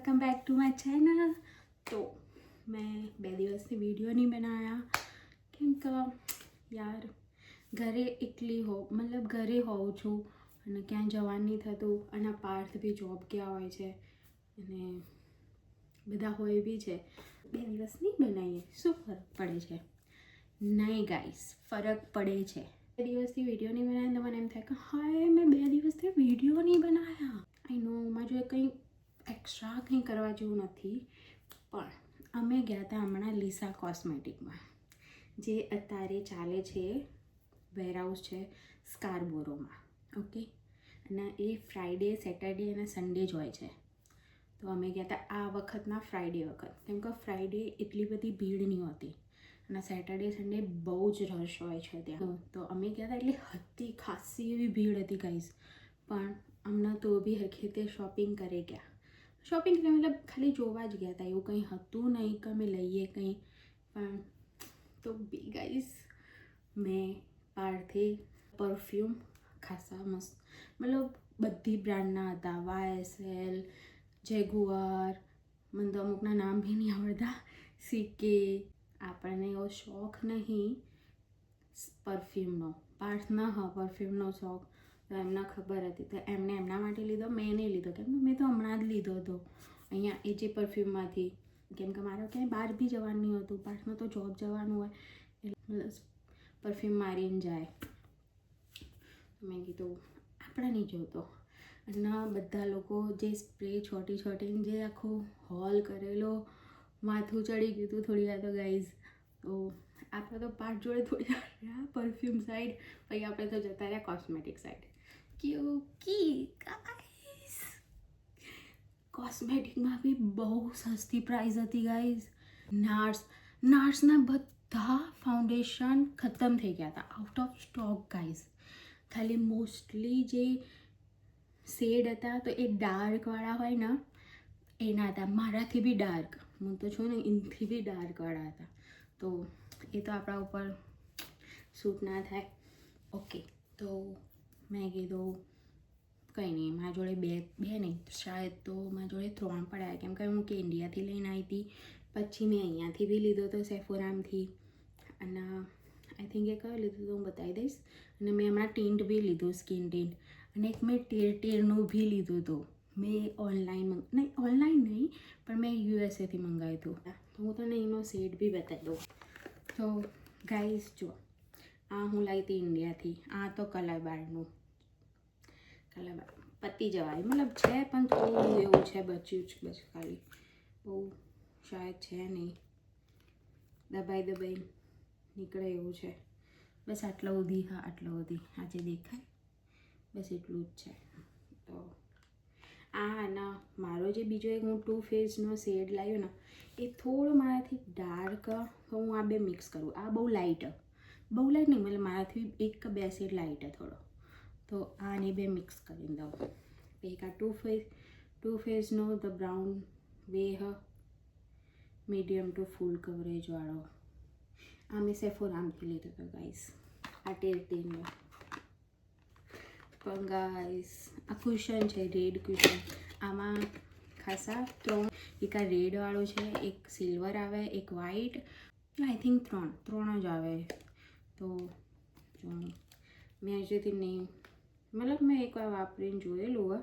Welcome back to my channel. तो मैं 2 દિવસથી વિડીયો નહીં બનાવ્યા કેમ કે યાર ઘરે એકલી મતલબ ઘરે હોઉં છું અને ક્યાંય જવાનું નહીં થતું અને પાર્થ બી જોબ ગયા હોય છે અને બધા હોય બી છે. 2 દિવસ નહીં બનાવીએ શું ફરક પડે છે? નહીં ગાઈસ, ફરક પડે છે. 2 દિવસથી વિડીયો નહીં બનાવ્યા તો મને એમ થાય કે હાય મેં 2 દિવસથી વિડીયો નહીં બનાવ્યા. આઈ નો મારે જો કંઈ એક્સ્ટ્રા કંઈ કરવા જેવું નથી, પણ અમે ગયા હતા હમણાં લીસા કોસ્મેટિકમાં, જે અત્યારે ચાલે છે, વેરહાઉસ છે સ્કારબોરોમાં. ઓકે, અને એ ફ્રાઈડે, સેટરડે અને સન્ડે જ હોય છે. તો અમે ગયા હતા આ વખતના ફ્રાઈડે વખત, કેમ કે ફ્રાઈડે એટલી બધી ભીડ નહીં હોતી અને સેટરડે સન્ડે બહુ જ રશ હોય છે ત્યાં. તો અમે ગયા હતા એટલે હતી ખાસી એવી ભીડ હતી ગાઈઝ, પણ હમણાં તો બી હરખી રીતે શોપિંગ કરી ગયા. શોપિંગ એટલે મતલબ ખાલી જોવા જ ગયા હતા, એવું કંઈ હતું નહીં કે અમે લઈએ કંઈ. પણ તો બી ગાઈઝ મેં પાર્થે પરફ્યુમ ખાસા મસ્ત, મતલબ બધી બ્રાન્ડના હતા, YSL, જેગુઆર, મને તો અમુકના નામ બી નહીં આવડતા, CK. આપણને એવો શોખ નહીં પરફ્યુમનો, પાર્થના પરફ્યુમનો શોખ, તો એમને ખબર હતી તો એમને એમના માટે લીધો, મેં નહીં લીધો કેમ કે મેં તો હમણાં જ લીધો હતો અહીંયા એ જે પરફ્યુમમાંથી, કેમ કે મારે ક્યાંય બહાર બી જવાનું નહીં હતું, પાર્થમાં તો જોબ જવાનું હોય એટલે પરફ્યુમ મારીને જાય. મેં કીધું આપણે નહીં જોતો. અને બધા લોકો જે સ્પ્રે છોટીને જે આખો હોલ કરેલો, માથું ચડી ગયું હતું થોડી વાર તો ગાઈઝ. તો આપણે તો પાર્થ જોડે થોડી વાર રહ્યા પરફ્યુમ સાઈડ, પછી આપણે તો જતા રહ્યા કોસ્મેટિક સાઈડ. ગાઈઝ કોસ્મેટિકમાં બી બહુ સસ્તી પ્રાઇસ હતી ગાઈઝ. નાર્સના બધા ફાઉન્ડેશન ખતમ થઈ ગયા હતા, આઉટ ઓફ સ્ટોક ગાઈઝ. ખાલી મોસ્ટલી જે શેડ હતા તો એ ડાર્કવાળા હોય ને એના હતા, મારાથી બી ડાર્ક, હું તો છું ને એનાથી બી ડાર્કવાળા હતા. તો એ તો આપણા ઉપર સૂટ ના થાય. ઓકે, તો મેં કીધું કંઈ નહીં, મારા જોડે બે નહીં શાયદ તો મારા જોડે 3 પડ્યા, કેમ કે હું કે ઇન્ડિયાથી લઈને આવી હતી, પછી મેં અહીંયાથી બી લીધો હતો સેફોરામથી, અને આઈ થિંક એ કયો લીધું તો હું બતાવી દઈશ. અને મેં હમણાં ટીન્ટ બી લીધું, સ્કિન ટીન્ટ, અને એક મેં ટેરનું બી લીધું હતું. મેં ઓનલાઈન નહીં પણ મેં USAથી મંગાવ્યું હતું. તો હું તને એનો શેડ બી બતાવી દઉં. તો ગાઈઝ જો, આ હું લાવી હતી ઇન્ડિયાથી, આ તો કલરબારનું, કલરબાર પતી જવાય મતલબ છે પણ થોડું એવું છે, બચ્યું જ બસ, ખાલી બહુ શાયદ છે નહીં, દબાઈ નીકળે એવું છે. બસ આટલા સુધી, હા આટલા સુધી આજે દેખાય, બસ એટલું જ છે. તો આના મારો જે બીજો એક હું ટુ ફેસનો શેડ લાવ્યો ને એ થોડો મારાથી ડાર્ક, તો હું આ બે મિક્સ કરું. આ બહુ લાઇટ નહીં, મતલબ મારાથી 1 કે 2 શેડ લાઇટ થોડો, તો આને બે મિક્સ કરી દઉં. એક આ ટુ ફેસનો ધ બ્રાઉન વેહ મીડિયમ ટુ ફૂલ કવરેજવાળો, આ મેં સેફોરામથી લીધો હતો ગાઈસ. આ ટેરનો પણ ગાઈસ આ કુશન છે, રેડ કુશન. આમાં ખાસા 3, એક આ રેડવાળો છે, એક સિલ્વર આવે, એક વ્હાઈટ, આઈ થિંક 3 જ આવે. તો જો મેં હજુથી નહીં, મતલબ મેં એકવાર વાપરીને જોયેલું હોય,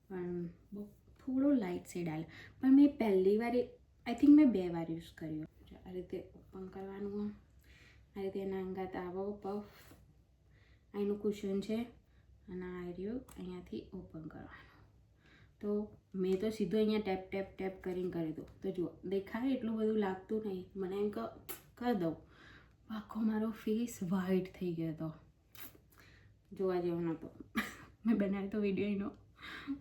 પણ બહુ થોડો લાઇટ શેડ આવે. પણ મેં પહેલી વાર આઈ થિંક મેં 2 વાર યુઝ કર્યો. આ રીતે ઓપન કરવાનું હોય, આ રીતે એના અંગાત આવો પફ, અહીંનું કુશન છે, અને આ રહ્યું અહીંયાથી ઓપન કરવાનું. તો મેં તો સીધું અહીંયા ટેપ કરીને કરી દઉં. તો જુઓ દેખાય, એટલું બધું લાગતું નહીં, મને એમ કરી દઉં, આખો મારો ફેસ વ્હાઈટ થઈ ગયો હતો, જોવા જેવો નહોતો. મેં બનાવ્યો તો વિડીયો એનો,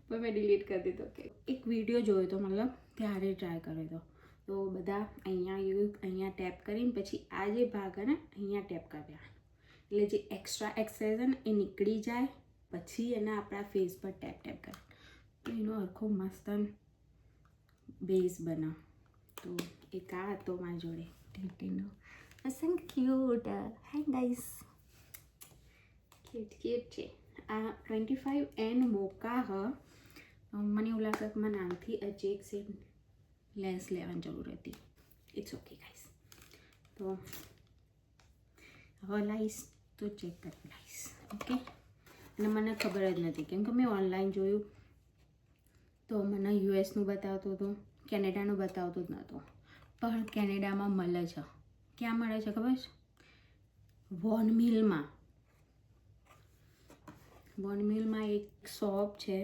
પણ મેં ડિલીટ કરી દીધો. કે એક વિડીયો જોયો તો મતલબ ત્યારે ટ્રાય કર્યો હતો. તો બધા અહીંયા ટેપ કરીને પછી આ જે ભાગ ને અહીંયા ટેપ કરી દેવાનો, એટલે જે એક્સ્ટ્રા એક્સરસાઇઝ ને એ નીકળી જાય, પછી એને આપણા ફેસ પર ટેપ કરે તો એનો આખો મસ્ત બેઝ બને. તો એક આ હતો મારી જોડે ટીટીનો, મસ્ત ક્યુટ. હાય ગાઈસ, ક્યુટ છે. આ 25N મોકા હ, મને એવું લાગે કે મને આમથી હજી એક શેડ લેસ લેવાની જરૂર હતી. It's okay guys. તો હવે લાઈશ તો ચેક કરી લાઈશ. ઓકે. અને મને ખબર જ નથી કેમ કે મેં ઓનલાઈન જોયું તો મને યુએસનું બતાવતું હતું, કેનેડાનું બતાવતું જ નહોતું. પણ કેનેડામાં મળે છે. ક્યાં મળે છે ખબર છે? વોન મિલમાં. વોન મિલમાં એક શોપ છે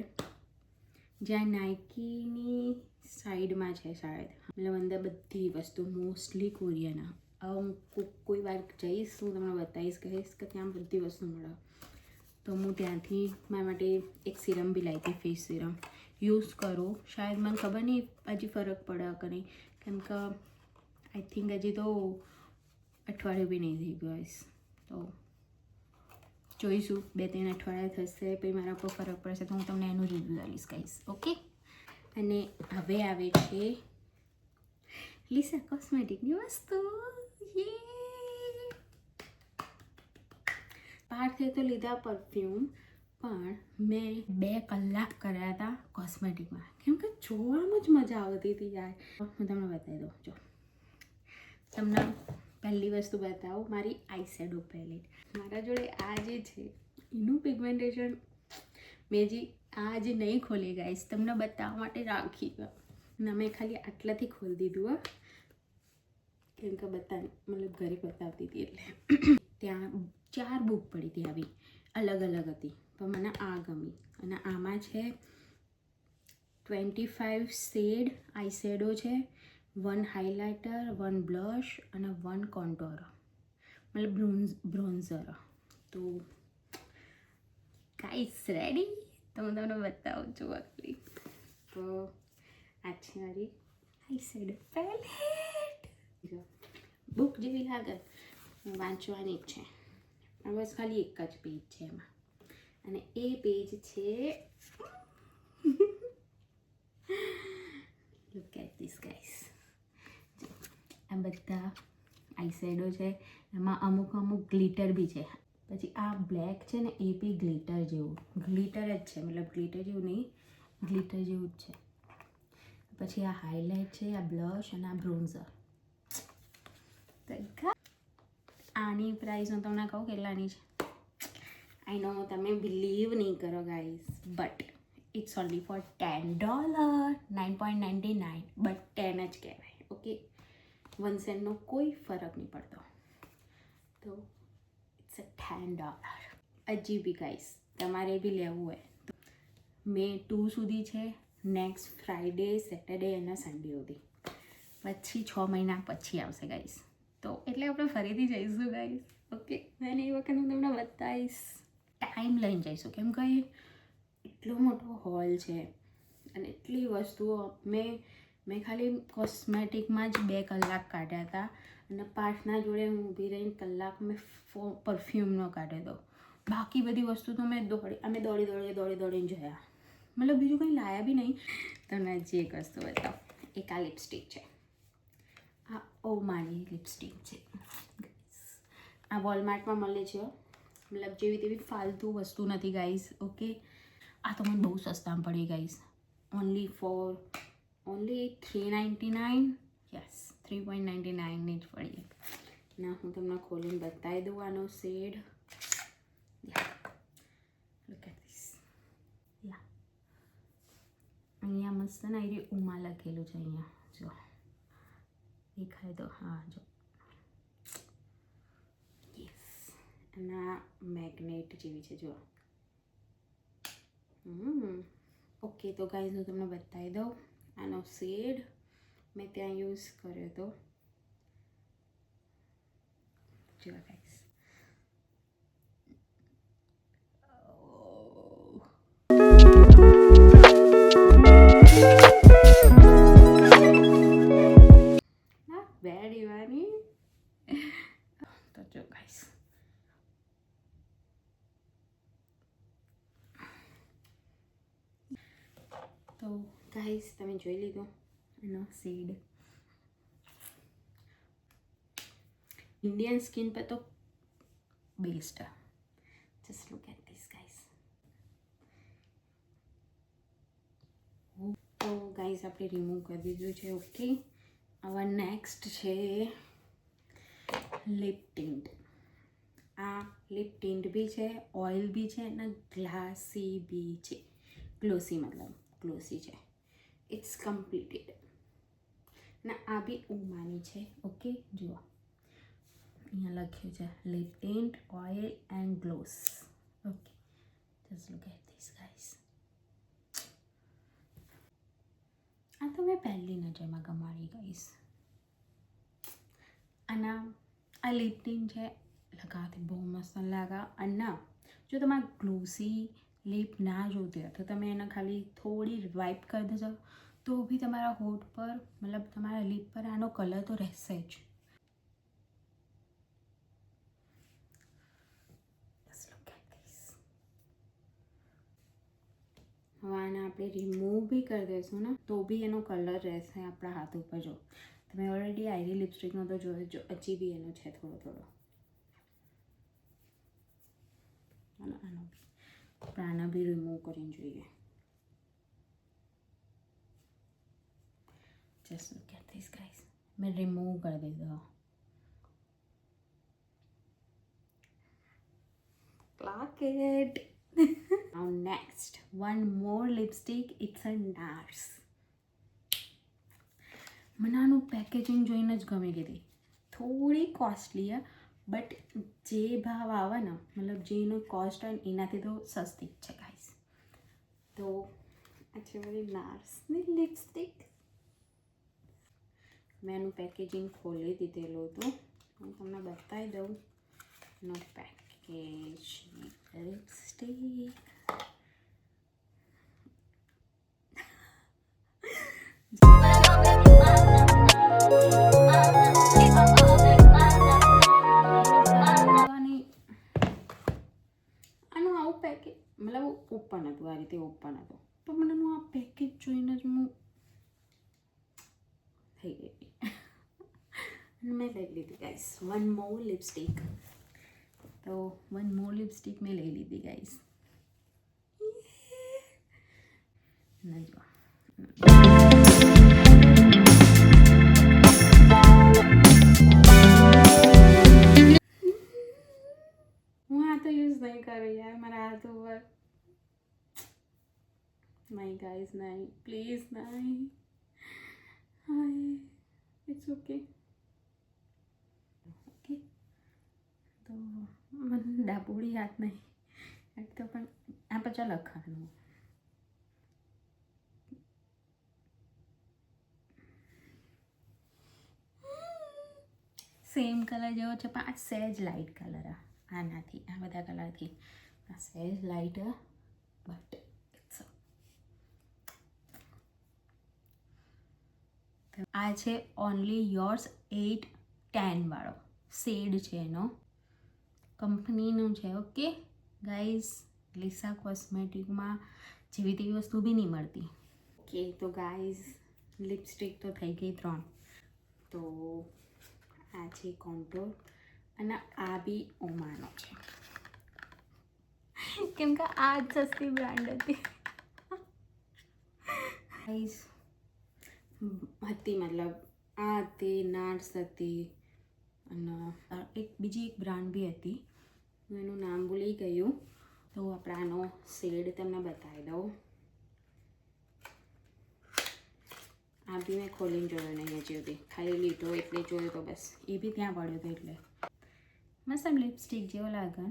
જ્યાં નાઇકીની સાઈડમાં છે શાયદ. મતલબ અંદર બધી વસ્તુ મોસ્ટલી કોરિયન. કોઈ વાર જઈશ હું તમને બતાવીશ, કહીશ કે ત્યાં બધી વસ્તુ મળે. તો હું ત્યાંથી મારા માટે એક સિરમ બી લાવી હતી, ફેસ સિરમ. યુઝ કરું, શાયદ મને ખબર નહીં હજી ફરક પડે કે નહીં, કેમ કે આઈ થિંક હજી તો અઠવાડિયું બી નહીં થઈ ગયું હશે. તો જોઈશું 2-3 અઠવાડિયા થશે પછી મારા પર ફરક પડશે તો હું તમને એનું રિવ્યૂ આપીશ કહીશ. ઓકે. અને હવે આવે છે લીસા કોસ્મેટિકની વસ્તુ. પાર્થે તો લીધા પરફ્યુમ, પણ મેં 2 કલાક કર્યા હતા કોસ્મેટિકમાં કેમ કે જોવામાં જ મજા આવતી હતી યાર. હું તમને બતાવી દઉં. જો તમને પહેલી વસ્તુ બતાવું, મારી આઈ શેડો પેલેટ. મારા જોડે આ જે છે એનું પિગમેન્ટેશન મેં આ જે નહીં ખોલી ગાઈસ, તમને બતાવવા માટે રાખી ને મેં ખાલી આટલાથી ખોલી દીધું કેમ કે મતલબ ઘરે બતાવતી હતી એટલે. ત્યાં 4 બુક પડી હતી આવી, અલગ અલગ હતી, પણ મને આ ગમી. અને આમાં છે 25 શેડ આઈ શેડો છે, 1 હાઇલાઇટર, 1 બ્લશ અને 1 કોન્ટોર, મતલબ બ્રોન્ઝર. તો ગાઈસ રેડી? તો હું તમને બતાવું છું આટલી. તો આ છે મારી આઈ શેડો પેલેટ. બુક જેવી લાગે, વાંચવાની જ છે. બસ ખાલી એક જ પેજ છે એમાં, અને એ પેજ છે લુક એટ ધીસ ગાઈસ. આ બધા આઈ શેડો છે, એમાં અમુક ગ્લિટર બી છે. પછી આ બ્લેક છે ને એ બી ગ્લિટર જેવું, ગ્લિટર જ છે, મતલબ ગ્લિટર જેવું નહીં, ગ્લિટર જેવું જ છે. પછી આ હાઇલાઇટ છે, આ બ્લશ અને આ બ્રોન્ઝર. આની પ્રાઇસ હું તમને કહું કેટલાની છે. આઈ નો તમે બિલીવ નહીં કરો guys, but it's only for $10, 9.99, but 10 જ કહેવાય. ઓકે, 1 સેન્ટનો કોઈ ફરક નહીં પડતો. તો ઇટ્સ $10. હજી બી ગાઈઝ તમારે બી લેવું હોય તો મે 2 સુધી છે, નેક્સ્ટ ફ્રાઈડે, સેટરડે અને સન્ડે સુધી. પછી 6 મહિના પછી આવશે ગાઈઝ. તો એટલે આપણે ફરીથી જઈશું ગાઈઝ. ઓકે, અને એ વખત હું તમને બતાવીશ, ટાઈમ લઈને જઈશું કેમ કે એટલો મોટો હોલ છે અને એટલી વસ્તુઓ. મેં ખાલી કોસ્મેટિકમાં જ 2 કલાક કાઢ્યા હતા, અને પાર્થના જોડે હું ઊભી રહીને કલાક મેં પરફ્યુમનો કાઢ્યો હતો. બાકી બધી વસ્તુ તો અમે દોડીને જોયા, મતલબ બીજું કંઈ લાયા બી નહીં. તમને જે એક વસ્તુ બતાવો, એક આ લિપસ્ટિક છે. આ મારી લિપસ્ટિક છે. આ વોલમાર્ટમાં મળે છે, મતલબ જેવી તેવી ફાલતુ વસ્તુ નથી ગાઈઝ. ઓકે, આ તો મને બહુ સસ્તામાં પડી ગાઈઝ. ઓનલી $3.99. યસ, 3.99ની જ પડી. ના હું તમને ખોલીને બતાવી દઉં આનો શેડ. Look at this. અહીંયા મસ્ત ને એ ઉમા લખેલું છે અહીંયા, જો દેખાય તો? હા જો, યસ. અને આ મેગ્નેટ જેવી છે જો. ઓકે, તો ગાઈઝ હું તમને બતાવી દઉં આનો શેડ. મેં ત્યાં યુઝ કર્યો હતો જો ગાઈઝ. બેડ ઈવાની. તો જો ગાઈઝ, તો ગાઈઝ તમે જોઈ લીધો એનો શેડ. ઇન્ડિયન સ્કિન પર તો best. Just look at this guys. તો ગાઈઝ આપણે રિમૂવ કરી દીધું છે. ઓકે, હવે નેક્સ્ટ છે લિપ ટિન્ટ. આ લિપ ટિન્ટ બી છે, ઓઇલ બી છે અને ગ્લાસી બી છે. ગ્લોસી મતલબ ગ્લોસી છે. It's completed. ને આ બી ઉમાની છે. ઓકે, જુઓ અહીંયા લખ્યું છે lip tint, oil and gloss. Okay, just look at this guys. આ તો મેં પહેલી નજરમાં ગમાડી ગઈશ. અને આ લિપ ટિન્ટ છે, લગાવતી બહુ મસ્ત લાગે. અને જો તમારે ગ્લોસી લિપ ના જોતી હોય તો તમે એને ખાલી થોડી વાઇપ કરી દેજો તો બી તમારા હોઠ પર મતલબ તમારા લિપ પર આનો કલર તો રહેશે જ. હવે આને આપણે રિમૂવ બી કરી દઈશું ને તો બી એનો કલર રહેશે આપણા હાથ ઉપર. જો તમે ઓલરેડી આઈરી લિપસ્ટિકનો તો જોયો, જો હજી બી એનો છે થોડો થોડો. અને આનો બી આપણે આને બી રિમૂવ કરીને જોઈએ. Just look at this guys. મેં રિમૂવ કરી દીધો. Clock it. Now next, one more lipstick. It's a NARS. મને આનું પેકેજિંગ જોઈને જ ગમી ગઈ હતી. થોડી કોસ્ટલી છે બટ જે ભાવ આવે ને મતલબ જેનો કોસ્ટ હોય ને એનાથી તો સસ્તી જ છે ગાઈસ. તો આ છે મારી નાર્સની લિપસ્ટિક. મેં એનું પેકેજિંગ ખોલી દીધેલું હતું. હું તમને બતાવી દઉં નો પેકેજ લિપસ્ટિક. આનું આવું પેકેજ મતલબ ઓપન હતું, આ રીતે ઓપન હતું. તો મને આ પેકેજ જોઈને જ હું થઈ ગઈ. મેં લઈ લીધી ગાઈસ વન મોર લિપસ્ટિક. તો વન મોર લિપસ્ટિક મેં લઈ લીધી ગાઈસ. જો હું આ તો યુઝ નહીં કરું યાર મારા હાથ ઉપર. નહીં ગાઈસ, નહીં, પ્લીઝ નહીં. હાય, ઇટ્સ ઓકે. ઓકે, તો મને ડાબોડી યાદ નહીં એક તો, પણ આ પછી લખવાનું. સેમ કલર જેવો છે પણ આ સહેજ લાઇટ કલર. આનાથી આ બધા કલરથી આ સહેજ લાઇટ બટ ઇટ્સ. આ છે ઓનલી યોર્સ 810 વાળો શેડ છે એનો. કંપનીનું છે. ઓકે ગાઈઝ, લીસા કોસ્મેટિકમાં જેવી તેવી વસ્તુ બી નહીં મળતી. ઓકે, તો ગાઈઝ લિપસ્ટિક તો થઈ ગઈ 3. તો આ છે કોન્ટોર અને આ બી ઓમાનો છે કેમ કે આ જ સસ્તી બ્રાન્ડ હતી ગાઈઝ. હતી મતલબ આ હતી, નાર્સ હતી અને બીજી એક બ્રાન્ડ બી હતી, હું એનું નામ ભૂલી ગયું. તો આપણે આનો શેડ તમને બતાવી દઉં. આ બી મેં ખોલીને જોયો નહીં હજી સુધી, ખાલી લીધો એટલે જોયો તો બસ. એ બી ત્યાં પડ્યો હતો એટલે મસ્ત આમ લિપસ્ટિક જેવો લાગે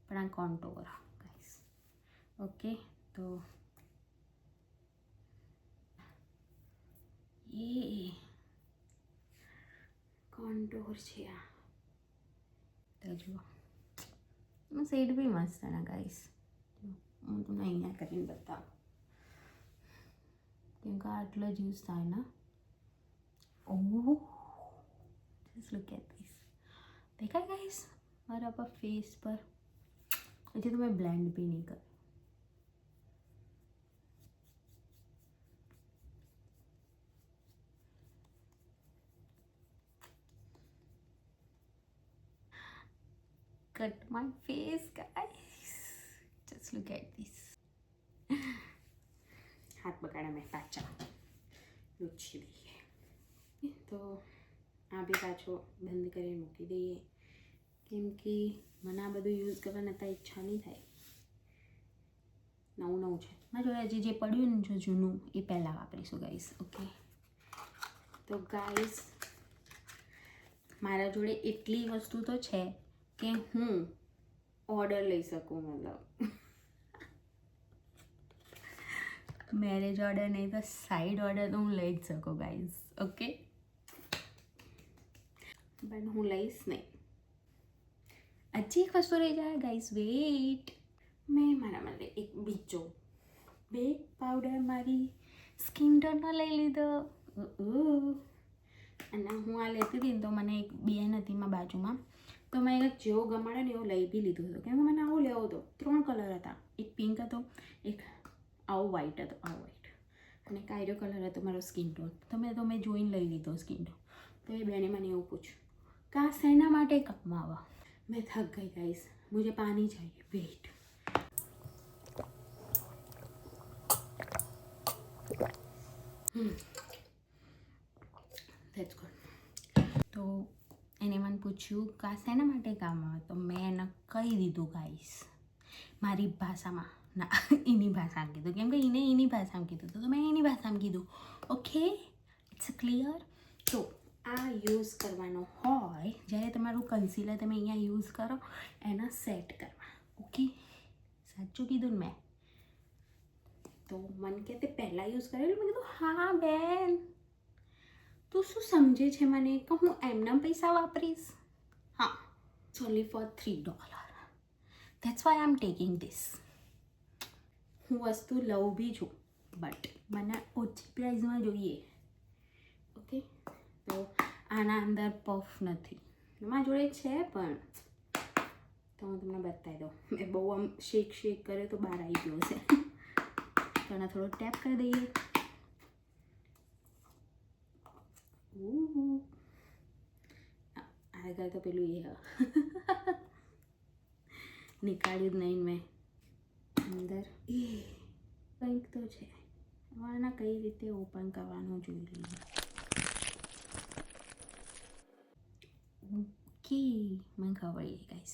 પણ આ કોન્ટોર ગાઈસ. ઓકે, તો એ કોન્ટોર છે આ. તો જુઓ શેડ બી મસ્ત છે ને ગાઈસ. હું તમને અહીંયા કરીને બતાવું કેમ કે આટલો જ યુઝ થાય ને. ઓહ, જસ્ટ લુક એટ ધીસ. દેખાય ગાઈસ મારા પર ફેસ પર. હજી તો મેં બ્લેન્ડ બી નહીં કર્યું. Cut my face guys, just look at this. હાથ બગાડા મેં પાછા લૂછી દઈએ. તો આ બી પાછો બંધ કરીને મૂકી દઈએ, કેમ કે મને આ બધું યુઝ કરવાની અત્યારે ઈચ્છા નહીં થાય. નવું છે મારા જોડે હજી જે પડ્યું ને જો જૂનું એ પહેલાં વાપરીશું ગાઈસ. ઓકે તો ગાઈસ મારા જોડે એટલી વસ્તુ તો છે કે હું ઓર્ડર લઈ શકું, મતલબ મેરેજ ઓર્ડર નહીં તો સાઈડ ઓર્ડર તો હું લઈ જ શકું ગાઈસ. ઓકે પણ હું લઈશ નહીં. હજી એક વસ્તુ રહી જાય ગાઈસ, વેઇટ. મેં મારા માટે એક બીજો બેક પાવડર મારી સ્કિન ટોનનો લઈ લીધો. અને હું આ લેતી હતી ને તો મને એક બેન હતી મારા બાજુમાં, તો મેં એક જેવો ગમાડે ને એવો લઈ બી લીધો હતો, કેમ કે મને આવો લેવો હતો. 3 કલર હતા, એક પિંક હતો, એક આવો વ્હાઈટ હતો, આવો વ્હાઈટ, અને એક આયરો કલર હતો મારો સ્કિન ટોન. તો મેં જોઈને લઈ લીધો સ્કિન ટોન. તો એ બેને મને એવું પૂછ્યું કે આ શેના માટે કામમાં આવા. मैं थक गई गाइस, मुझे पानी चाहिए. वेट. That's good. તો એને મને પૂછ્યું કે આ શેના માટે કામ આવે, તો મેં એને કહી દીધું ગાઈસ મારી ભાષામાં, ના એની ભાષામાં કીધું, કેમ કે એને એની ભાષામાં કીધું તો મેં એની ભાષામાં કીધું. Okay, it's clear. તો આ યુઝ કરવાનો હોય જ્યારે તમારું કન્સીલર તમે અહીંયા યુઝ કરો એના સેટ કરવા. ઓકે, સાચું કીધું ને મેં? તો મને કે તે પહેલાં યુઝ કરેલું? મેં કીધું હા બેન, તું શું સમજે છે મને કે હું એમના પૈસા વાપરીશ? હા, it's only for $3. That's why I am taking this. હું વસ્તુ લઉં બી છું બટ મને ઓછી પ્રાઇઝમાં જોઈએ. ઓકે, તો આના અંદર પફ નથી, મારા જોડે છે પણ તો હું તમને બતાવી દઉં. મેં બહુ આમ શેક કરે તો બહાર આવી ગયો છે. તો આને થોડો ટેપ કરી દઈએ. આગળ તો પેલું એ નીકાળ્યું જ નહીં મેં અંદર. એ કંઈક તો છે, આના કઈ રીતે ઓપન કરવાનું જોઈ લઈએ. ઓકે, મને ખબર પડી ગાઈસ.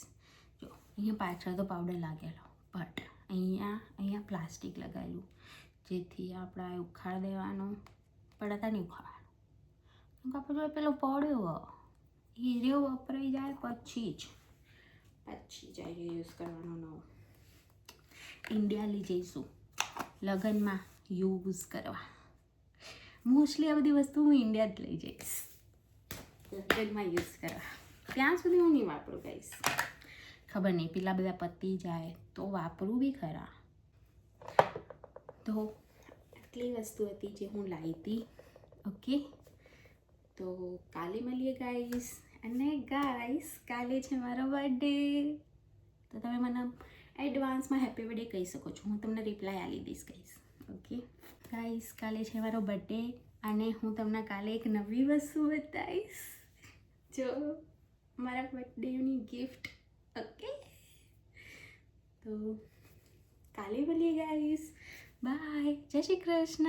જો અહીંયા પાછળ તો પાવડર લાગેલો, બટ અહીંયા પ્લાસ્ટિક લગાવેલું, જેથી આપણે ઉખાડ દેવાનું પડતા નહીં ઉખાડવાનું. કેમ કે આપણે જો પેલો પડ્યો હીરો વપરાઈ જાય પછી જાય યુઝ કરવાનો નવો. ઇન્ડિયા લઈ જઈશું લગ્નમાં યુઝ કરવા. મોસ્ટલી આ બધી વસ્તુ હું ઇન્ડિયા જ લઈ જઈશ લગ્નમાં યુઝ કરવા. ત્યાં સુધી હું નહીં વાપરું ગાઈસ. ખબર નહીં પેલા બધા પતી જાય તો વાપરું બી ખરા. તો આટલી વસ્તુ હતી જે હું લાવી હતી. ઓકે, તો કાલે મળીએ ગાઈસ. અને ગાઈસ કાલે છે મારો બર્થડે, તો તમે મને એડવાન્સમાં હેપી બર્થડે કહી શકો છો, હું તમને રિપ્લાય આપી દઈશ ગાઈસ. ઓકે ગાઈસ, કાલે છે મારો બર્થડે અને હું તમને કાલે એક નવી વસ્તુ બતાવીશ, જો મારા બર્થડેની ગિફ્ટ. ઓકે, તો કાલે મળીએ ગાઈસ. બાય, જય શ્રી કૃષ્ણ.